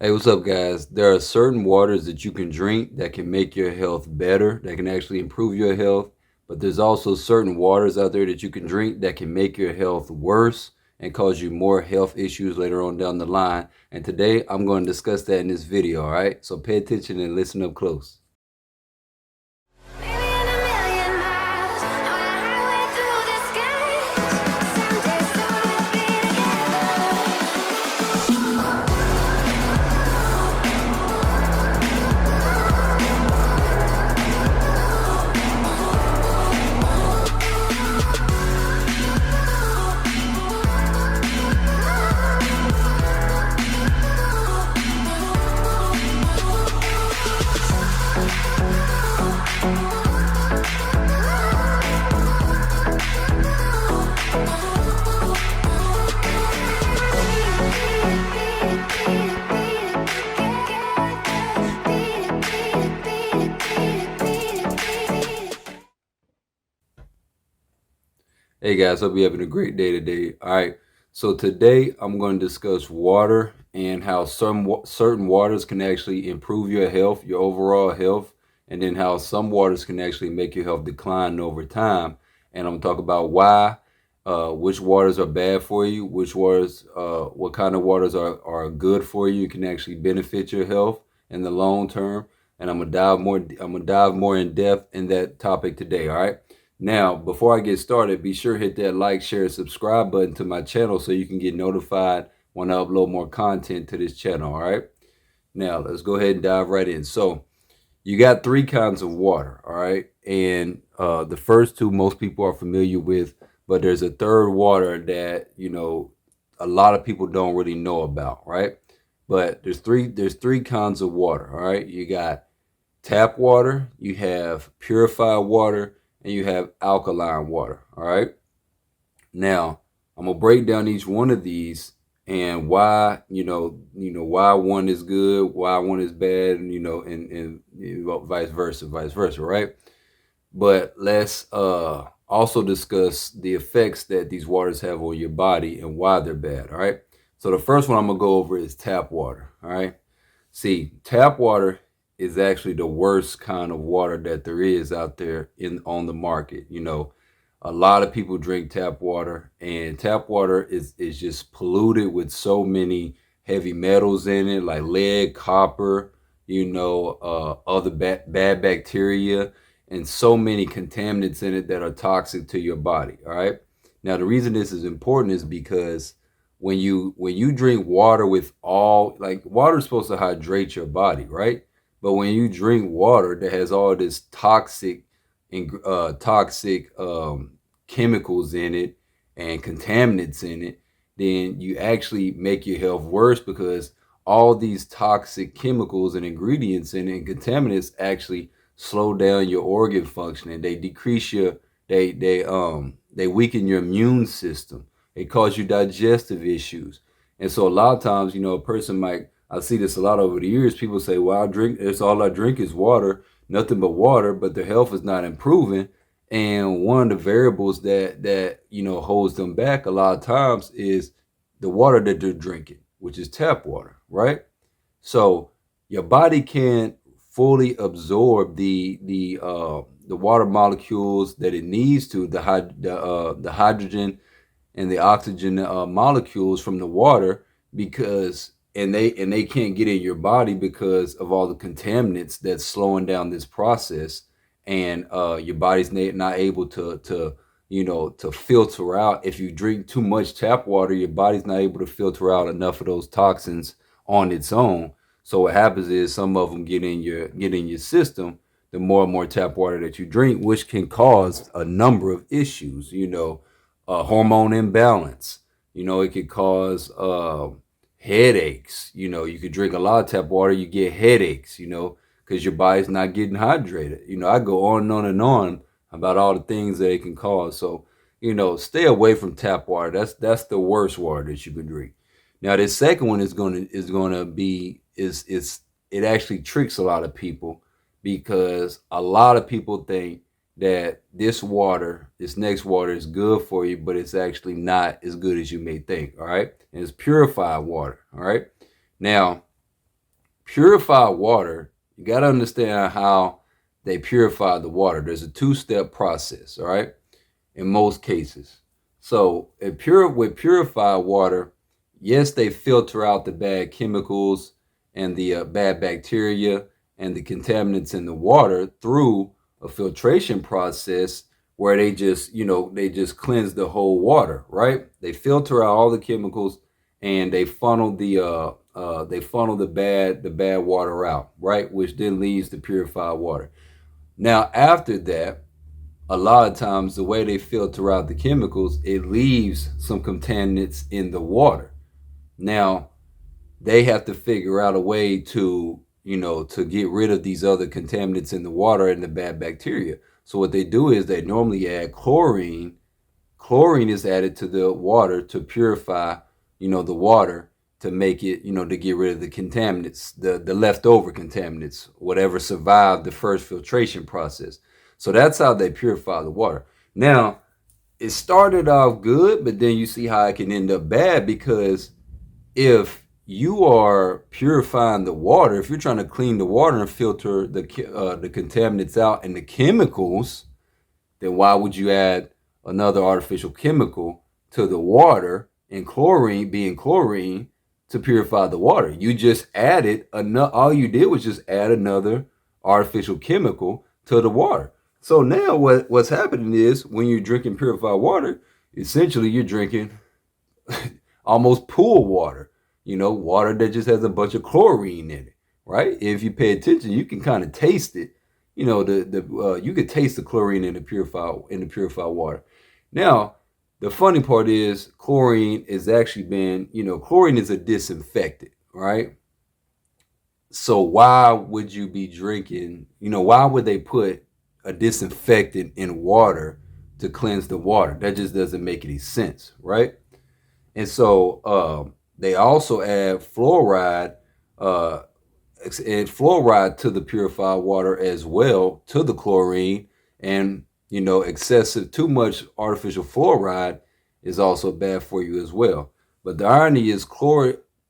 Hey, what's up, guys? There are certain waters that you can drink that can make your health better, that can actually improve your health. But there's also certain waters out there that you can drink that can make your health worse and cause you more health issues later on down the line. And today I'm going to discuss that in this video, all right? So pay attention and listen up close. Hey guys, hope you're having a great day today. All right, so today I'm going to discuss water and how certain waters can actually improve your health, your overall health, and then how some waters can actually make your health decline over time. And I'm going to talk about why, which waters are bad for you, what kind of waters are good for you, can actually benefit your health in the long term. And I'm gonna dive more in depth in that topic today. All right. Now, before I get started, be sure to hit that like, share, and subscribe button to my channel so you can get notified when I upload more content to this channel, all right? Now, let's go ahead and dive right in. So, you got three kinds of water, all right? And the first two most people are familiar with, but there's a third water that, a lot of people don't really know about, right? But there's three kinds of water, all right? You got tap water, you have purified water, and you have alkaline water. All right. Now, I'm gonna break down each one of these and why, why one is good, why one is bad, and vice versa, right? But let's also discuss the effects that these waters have on your body and why they're bad. All right. So the first one I'm gonna go over is tap water. All right. See, tap water is actually the worst kind of water that there is out there in on the market. A lot of people drink tap water, and tap water is just polluted with so many heavy metals in it, like lead, copper, other bad bacteria, and so many contaminants in it that are toxic to your body. All right. Now, the reason this is important is because when you drink water with all like water is supposed to hydrate your body, right? But when you drink water that has all this toxic chemicals in it and contaminants in it, then you actually make your health worse because all these toxic chemicals and ingredients in it and contaminants actually slow down your organ functioning. They decrease your they weaken your immune system. It causes you digestive issues. And so a lot of times, a person might, I see this a lot over the years, people say, well, it's all I drink is water, nothing but water, but their health is not improving. And one of the variables that holds them back a lot of times is the water that they're drinking, which is tap water, right? So your body can't fully absorb the water molecules that it needs to, the hydrogen and the oxygen molecules from the water, because and they can't get in your body because of all the contaminants that's slowing down this process. And your body's not able to filter out. If you drink too much tap water, your body's not able to filter out enough of those toxins on its own. So what happens is some of them get in your system the more and more tap water that you drink, which can cause a number of issues. Hormone imbalance. It could cause headaches. You could drink a lot of tap water, you get headaches. Because your body's not getting hydrated. I go on and on and on about all the things that it can cause. So, stay away from tap water. That's the worst water that you can drink. Now, this second one is gonna be is it actually tricks a lot of people because a lot of people think that this next water is good for you, but it's actually not as good as you may think. All right. And it's purified water. All right. Now, purified water, you got to understand how they purify the water. There's a two-step process, all right, in most cases. So with purified water, yes, they filter out the bad chemicals and the bad bacteria and the contaminants in the water through a filtration process where they just cleanse the whole water, right? They filter out all the chemicals and they funnel the bad water out, right? Which then leads to purified water. Now, after that, a lot of times the way they filter out the chemicals, it leaves some contaminants in the water. Now, they have to figure out a way to, to get rid of these other contaminants in the water and the bad bacteria. So what they do is they normally add chlorine. Chlorine is added to the water to purify, the water, to make it, to get rid of the contaminants, the leftover contaminants, whatever survived the first filtration process. So that's how they purify the water. Now, it started off good, but then you see how it can end up bad, because if you are purifying the water, if you're trying to clean the water and filter the contaminants out and the chemicals, then why would you add another artificial chemical to the water, and chlorine being chlorine, to purify the water? You just added another, all you did was just add another artificial chemical to the water. So now what's happening is, when you're drinking purified water, essentially you're drinking almost pool water, water that just has a bunch of chlorine in it, right? If you pay attention, you can kind of taste it. You could taste the chlorine in the purified water. Now, the funny part is, chlorine is actually been, chlorine is a disinfectant, right? So why would you be drinking, why would they put a disinfectant in water to cleanse the water? That just doesn't make any sense, right? And so they also add uh, fluoride to the purified water as well, to the chlorine. And too much artificial fluoride is also bad for you as well. But the irony is,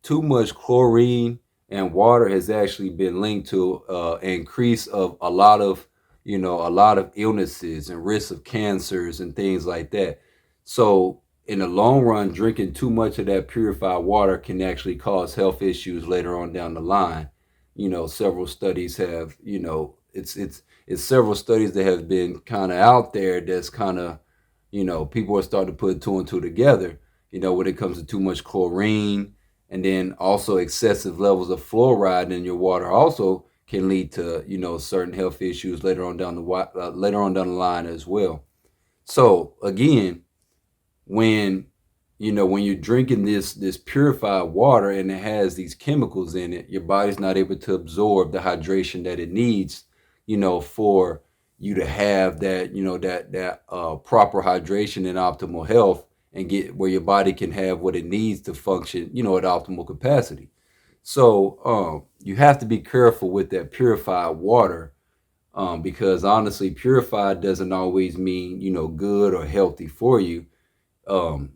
too much chlorine and water has actually been linked to an increase of a lot of illnesses and risks of cancers and things like that. So in the long run, drinking too much of that purified water can actually cause health issues later on down the line. Several studies have, it's several studies that have been kind of out there, that's kind of, people are starting to put two and two together, when it comes to too much chlorine, and then also excessive levels of fluoride in your water also can lead to, certain health issues later on down the line as well. So again, when when you're drinking this purified water and it has these chemicals in it, your body's not able to absorb the hydration that it needs, for you to have that, proper hydration and optimal health, and get where your body can have what it needs to function, at optimal capacity. So you have to be careful with that purified water, because honestly, purified doesn't always mean, good or healthy for you. um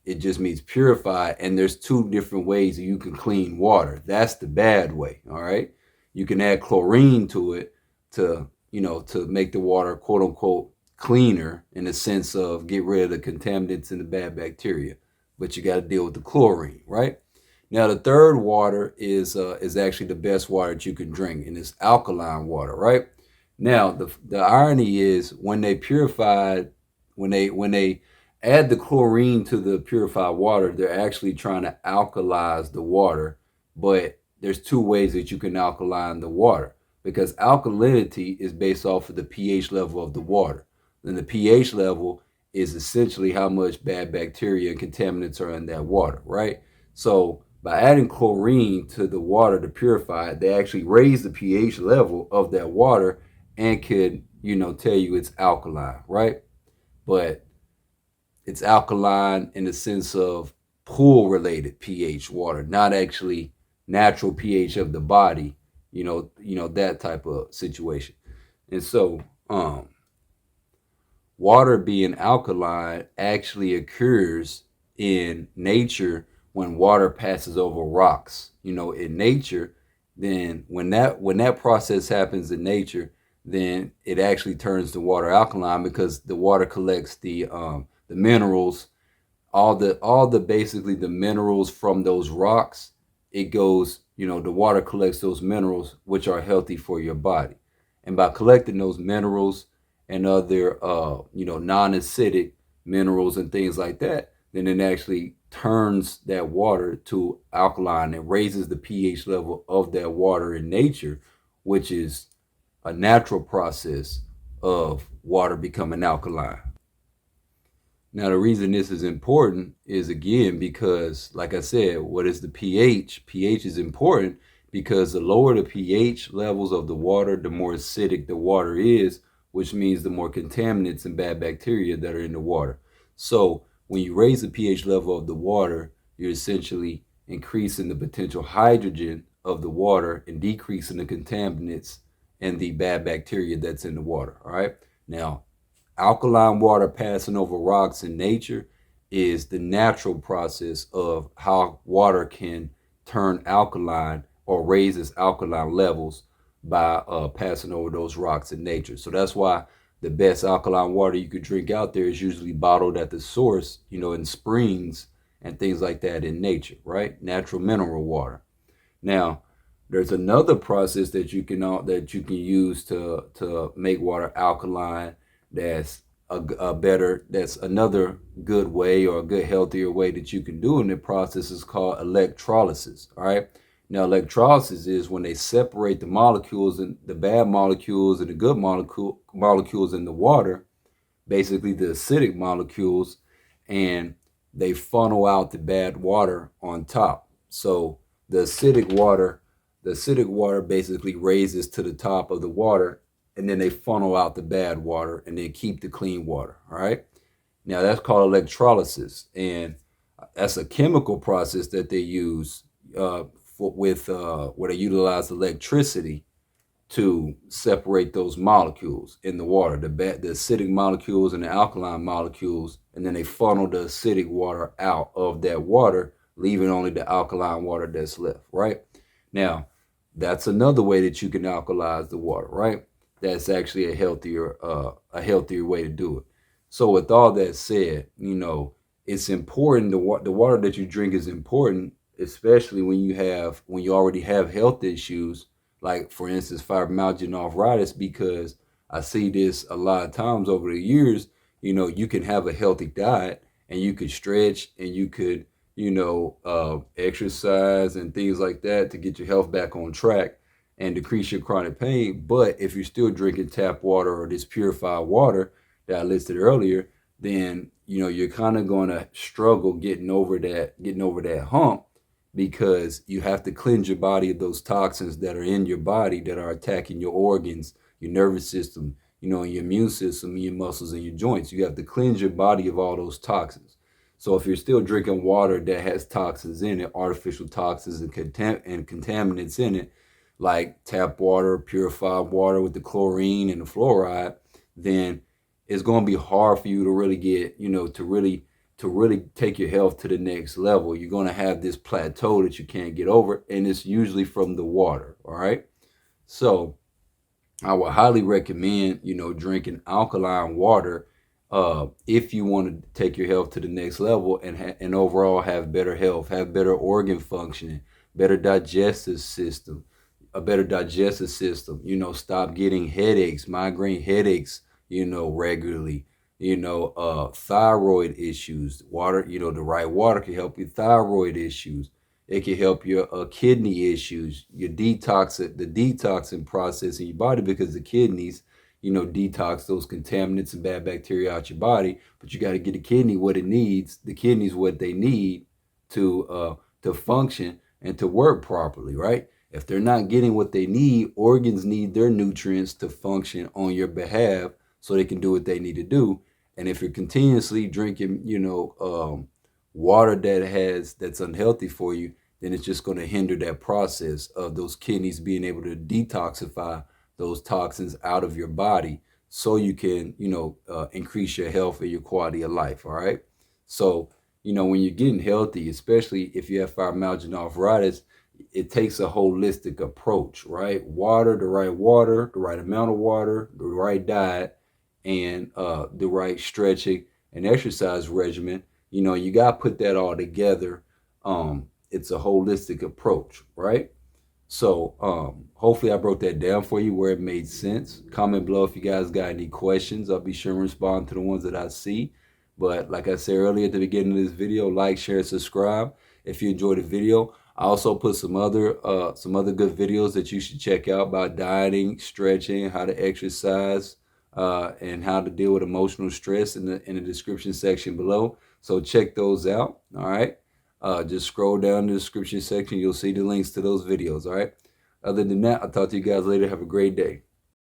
it just means purified, and there's two different ways that you can clean water. That's the bad way. All right, you can add chlorine to it to, to make the water, quote unquote, cleaner, in the sense of get rid of the contaminants and the bad bacteria, but you got to deal with the chlorine, right? Now, the third water is actually the best water that you can drink, and it's alkaline water, right? Now, the irony is, when they add the chlorine to the purified water, they're actually trying to alkalize the water. But there's two ways that you can alkaline the water, because alkalinity is based off of the pH level of the water. Then the pH level is essentially how much bad bacteria and contaminants are in that water, right? So by adding chlorine to the water to purify it, they actually raise the pH level of that water, and could, tell you it's alkaline, right? But it's alkaline in the sense of pool related pH water, not actually natural pH of the body, that type of situation. And so water being alkaline actually occurs in nature when water passes over rocks, in nature, then when that process happens in nature, then it actually turns the water alkaline because the water collects the minerals, all the basically the minerals from those rocks. It goes, the water collects those minerals which are healthy for your body. And by collecting those minerals and other non-acidic minerals and things like that, then it actually turns that water to alkaline and raises the pH level of that water in nature, which is a natural process of water becoming alkaline. Now, the reason this is important is again because, like I said, what is the pH? pH is important because the lower the pH levels of the water, the more acidic the water is, which means the more contaminants and bad bacteria that are in the water. So, when you raise the pH level of the water, you're essentially increasing the potential hydrogen of the water and decreasing the contaminants and the bad bacteria that's in the water. All right. Now, alkaline water passing over rocks in nature is the natural process of how water can turn alkaline or raise its alkaline levels by passing over those rocks in nature. So that's why the best alkaline water you could drink out there is usually bottled at the source, in springs and things like that in nature, right? Natural mineral water. Now, there's another process that you can use to make water alkaline. That's another good way or a good healthier way that you can do, and the process is called electrolysis. All right. Now, electrolysis is when they separate the molecules and the bad molecules and the good molecules in the water, basically the acidic molecules, and they funnel out the bad water on top. So the acidic water, the acidic water basically raises to the top of the water, and then they funnel out the bad water and then keep the clean water. All right. Now that's called electrolysis, and that's a chemical process that they use where they utilize electricity to separate those molecules in the water, the acidic molecules and the alkaline molecules, and then they funnel the acidic water out of that water, leaving only the alkaline water that's left. Right. Now, that's another way that you can alkalize the water. Right. That's actually a healthier way to do it. So with all that said, it's important. The water that you drink is important, especially when you already have health issues, like for instance fibromyalgia and arthritis, because I see this a lot of times over the years. You can have a healthy diet and you could stretch and you could exercise and things like that to get your health back on track and decrease your chronic pain. But if you're still drinking tap water or this purified water that I listed earlier, then you're kind of going to struggle getting over that hump, because you have to cleanse your body of those toxins that are in your body that are attacking your organs, your nervous system, and your immune system, and your muscles and your joints. You have to cleanse your body of all those toxins. So if you're still drinking water that has toxins in it, artificial toxins and contaminants in it, like tap water, purified water with the chlorine and the fluoride, then it's going to be hard for you to really get, to really take your health to the next level. You're going to have this plateau that you can't get over, and it's usually from the water. All right. So I would highly recommend, drinking alkaline water if you want to take your health to the next level and overall have better health, have better organ functioning, better digestive system, a better digestive system. Stop getting headaches, migraine headaches, regularly. Thyroid issues. Water, the right water can help your thyroid issues. It can help your kidney issues, the detoxing process in your body, because the kidneys, detox those contaminants and bad bacteria out your body. But you got to get the kidney what it needs. The kidneys what they need to function and to work properly, right? If they're not getting what they need, organs need their nutrients to function on your behalf so they can do what they need to do. And if you're continuously drinking, water that's unhealthy for you, then it's just going to hinder that process of those kidneys being able to detoxify those toxins out of your body, so you can, increase your health and your quality of life. All right. So, when you're getting healthy, especially if you have fibromyalgia and arthritis, it takes a holistic approach, right? Water, the right amount of water, the right diet, and the right stretching and exercise regimen. You got to put that all together. It's a holistic approach, right? So hopefully I broke that down for you where it made sense. Comment below if you guys got any questions. I'll be sure and respond to the ones that I see. But like I said earlier at the beginning of this video, like, share, and subscribe if you enjoyed the video. I also put some other good videos that you should check out about dieting, stretching, how to exercise, and how to deal with emotional stress in the description section below. So check those out. All right. Just scroll down the description section. You'll see the links to those videos. All right. Other than that, I'll talk to you guys later. Have a great day.